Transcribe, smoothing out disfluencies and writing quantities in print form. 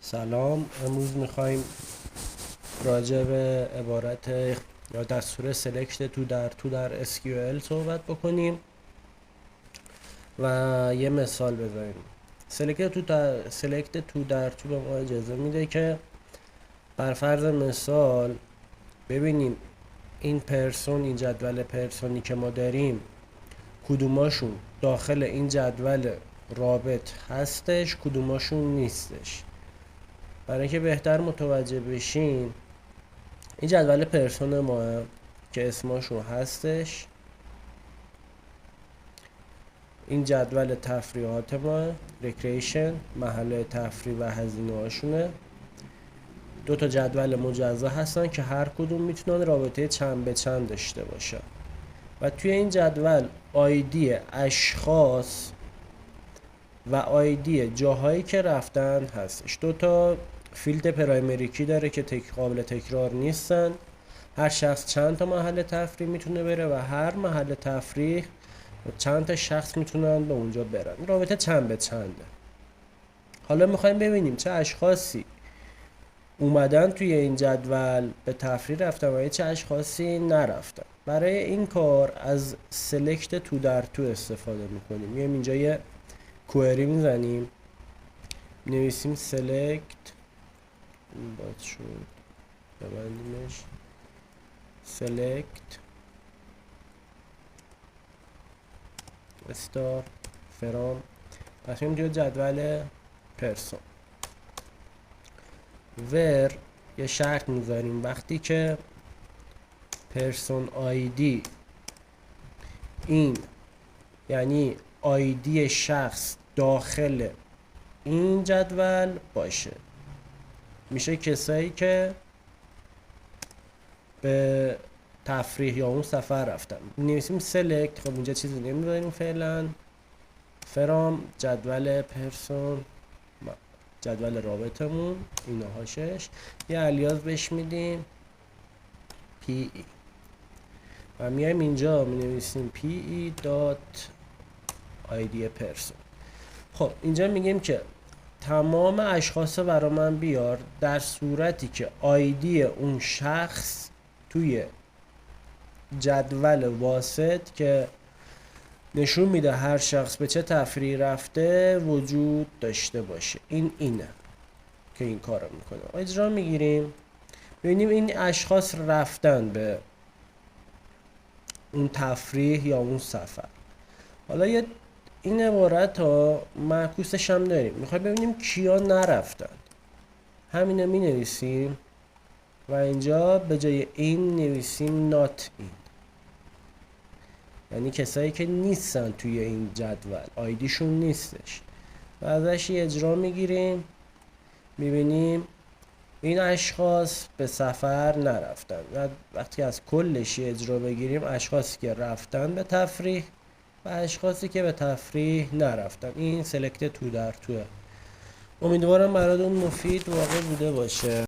سلام. امروز میخوایم راجع به عبارت یا دستور سلکت تو در SQL صحبت بکنیم و یه مثال بزنیم. سلکت تو به ما اجازه میده که بر فرض مثال ببینیم این جدول پرسونی که ما داریم کدوماشون داخل این جدول رابط هستش، کدوماشون نیستش. برای اینکه بهتر متوجه بشین، این جدول پرسون ما که اسمشون هستش، این جدول تفریحات ما ریکریشن، محل تفریح و هزینه هاشونه. دو تا جدول مجزا هستن که هر کدوم میتونن رابطه چند به چند داشته باشن و توی این جدول آیدی اشخاص و آیدی جاهایی که رفتن هستش. دو تا فیلد پرایمری کی داره که قابل تکرار نیستن. هر شخص چند تا محل تفریح میتونه بره و هر محل تفریح چند تا شخص میتونن به اونجا برن. رابطه چند به چنده. حالا میخوایم ببینیم چه اشخاصی اومدن توی این جدول به تفریح رفتن و چه اشخاصی نرفتن. برای این کار از سلکت تو در تو استفاده میکنیم. میایم اینجا یه کوئری میزنیم، نویسیم سلکت، این باید شد ببندیمش، سلکت استار فرام. پس میریم توی جدول پرسون ور یه شرط میذاریم وقتی که پرسون آیدی این یعنی آیدی شخص داخل این جدول باشه، میشه کسایی که به تفریح یا اون سفر رفتن. نویسیم سلکت. خب اینجا چیزی نمیذاریم فعلا. فرام جدول پرسون، جدول رابطمون اینا هاشش، یه الیاس بهش میدیم پی ای و میایم اینجا مینویسیم پی ای دات آیدی پرسون. خب اینجا میگیم که تمام اشخاص برا من بیار در صورتی که آیدی اون شخص توی جدول واسط که نشون میده هر شخص به چه تفریح رفته وجود داشته باشه. اینه که این کارو میکنه. اجرا میگیریم، ببینیم این اشخاص رفتن به اون تفریح یا اون سفر. حالا این عبارت ها معکوسش هم داریم. میخوایم ببینیم کیا نرفتن. همینه می نویسیم و اینجا به جای این نویسیم not in، یعنی کسایی که نیستن توی این جدول، آیدیشون نیستش و ازش یه اجرا میگیریم. میبینیم این اشخاص به سفر نرفتن و وقتی از کلش یه اجرا بگیریم، اشخاصی که رفتن به تفریح و اشخاصی که به تفریح نرفتن. این سلکت تو در توه. امیدوارم براتون مفید واقع بوده باشه.